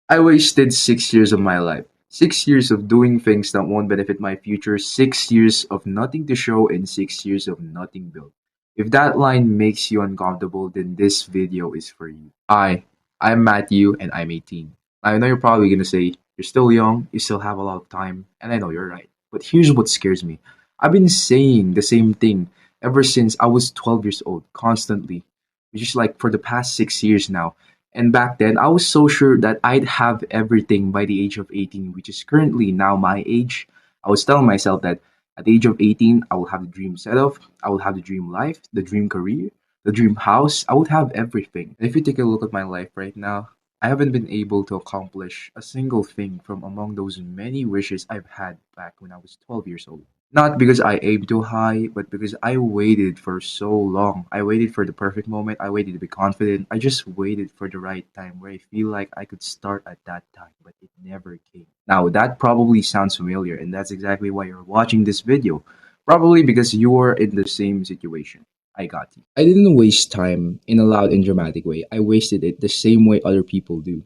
I wasted 6 years of my life. 6 years of doing things that won't benefit my future, 6 years of nothing to show, and 6 years of nothing built. If that line makes you uncomfortable, then this video is for you. I'm Matthew and I'm 18. I know you're probably gonna say, you're still young, you still have a lot of time, and I know you're right. But here's what scares me. I've been saying the same thing ever since I was 12 years old, constantly, which is like for the past 6 years now. And back then, I was so sure that I'd have everything by the age of 18, which is currently now my age. I was telling myself that at the age of 18, I will have the dream set off, I will have the dream life, the dream career, the dream house. I would have everything. And if you take a look at my life right now, I haven't been able to accomplish a single thing from among those many wishes I've had back when I was 12 years old. Not because I aimed too high, but because I waited for so long. I waited for the perfect moment. I waited to be confident. I just waited for the right time where I feel like I could start at that time, but it never came. Now, that probably sounds familiar, and that's exactly why you're watching this video. Probably because you're in the same situation. I got you. I didn't waste time in a loud and dramatic way. I wasted it the same way other people do.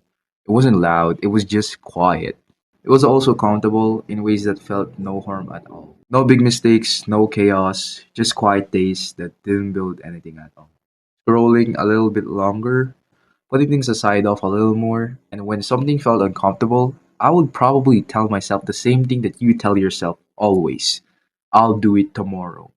It wasn't loud, it was just quiet. It was also countable in ways that felt no harm at all. No big mistakes, no chaos, just quiet days that didn't build anything at all. Scrolling a little bit longer, putting things aside off a little more, and when something felt uncomfortable, I would probably tell myself the same thing that you tell yourself always. I'll do it tomorrow.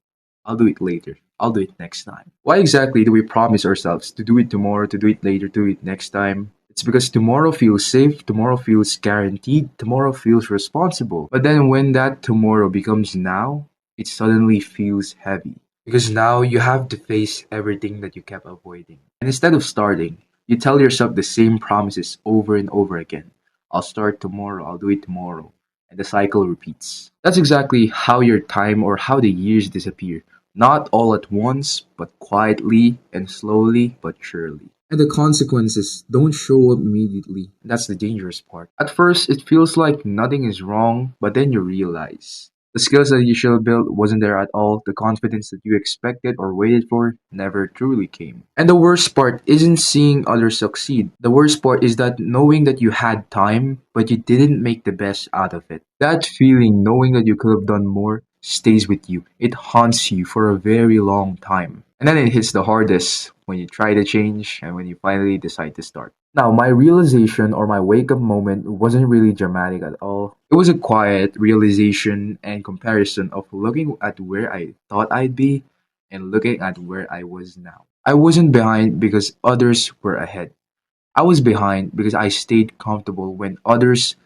I'll do it later. I'll do it next time. Why exactly do we promise ourselves to do it tomorrow, to do it later, to do it next time? It's because tomorrow feels safe, tomorrow feels guaranteed, tomorrow feels responsible. But then when that tomorrow becomes now, it suddenly feels heavy. Because now you have to face everything that you kept avoiding. And instead of starting, you tell yourself the same promises over and over again. I'll start tomorrow, I'll do it tomorrow. And the cycle repeats. That's exactly how your time or how the years disappear. Not all at once, but quietly and slowly but surely. And the consequences don't show up immediately. That's the dangerous part. At first, it feels like nothing is wrong, but then you realize the skills that you should have built wasn't there at all. The confidence that you expected or waited for never truly came. And the worst part isn't seeing others succeed. The worst part is that knowing that you had time, but you didn't make the best out of it. That feeling, knowing that you could have done more, stays with you. It haunts you for a very long time. And then it hits the hardest when you try to change and when you finally decide to start. Now, my realization or my wake up moment wasn't really dramatic at all. It was a quiet realization and comparison of looking at where I thought I'd be and looking at where I was now. I wasn't behind because others were ahead. I was behind because I stayed comfortable when others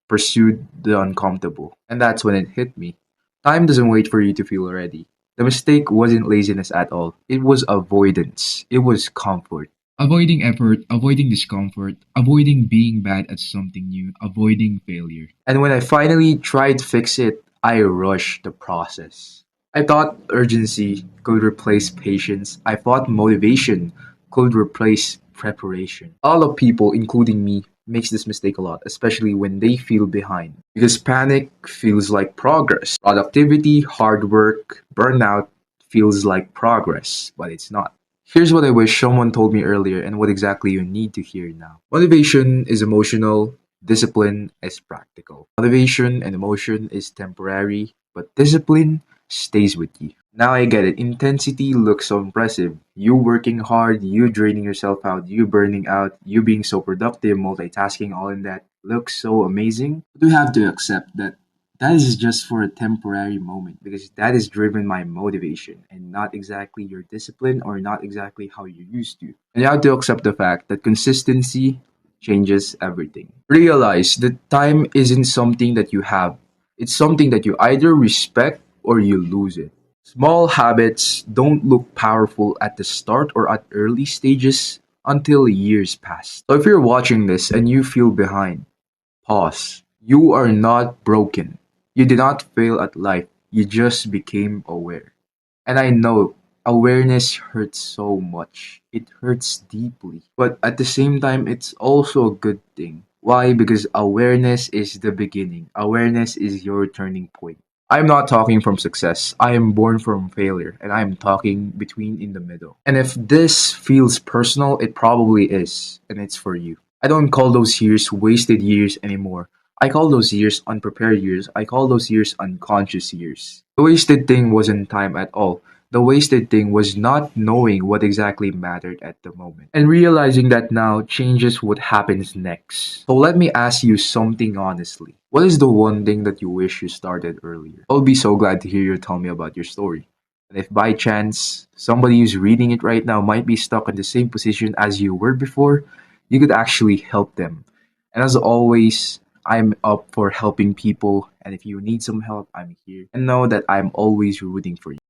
pursued the uncomfortable. And that's when it hit me. Time doesn't wait for you to feel ready. The mistake wasn't laziness at all. It was avoidance. It was comfort. Avoiding effort, avoiding discomfort, avoiding being bad at something new, avoiding failure. And when I finally tried to fix it, I rushed the process. I thought urgency could replace patience. I thought motivation could replace preparation. A lot of people, including me, makes this mistake a lot, especially when they feel behind. Because panic feels like progress. Productivity, hard work, burnout feels like progress, but it's not. Here's what I wish someone told me earlier and what exactly you need to hear now. Motivation is emotional, discipline is practical. Motivation and emotion is temporary, but discipline stays with you. Now I get it. Intensity looks so impressive. You working hard, you draining yourself out, you burning out, you being so productive, multitasking, all in that looks so amazing. But we have to accept that that is just for a temporary moment because that is driven by motivation and not exactly your discipline or not exactly how you used to. And you have to accept the fact that consistency changes everything. Realize that time isn't something that you have, it's something that you either respect or you lose it. Small habits don't look powerful at the start or at early stages until years pass. So if you're watching this and you feel behind, pause. You are not broken. You did not fail at life. You just became aware. And I know awareness hurts so much. It hurts deeply. But at the same time, it's also a good thing. Why? Because awareness is the beginning. Awareness is your turning point. I'm not talking from success. I am born from failure, and I am talking between in the middle. And if this feels personal, it probably is, and it's for you. I don't call those years wasted years anymore. I call those years unprepared years. I call those years unconscious years. The wasted thing wasn't time at all. The wasted thing was not knowing what exactly mattered at the moment. And realizing that now changes what happens next. So let me ask you something honestly. What is the one thing that you wish you started earlier? I'll be so glad to hear you tell me about your story. And if by chance somebody who's reading it right now might be stuck in the same position as you were before, you could actually help them. And as always, I'm up for helping people. And if you need some help, I'm here. And know that I'm always rooting for you.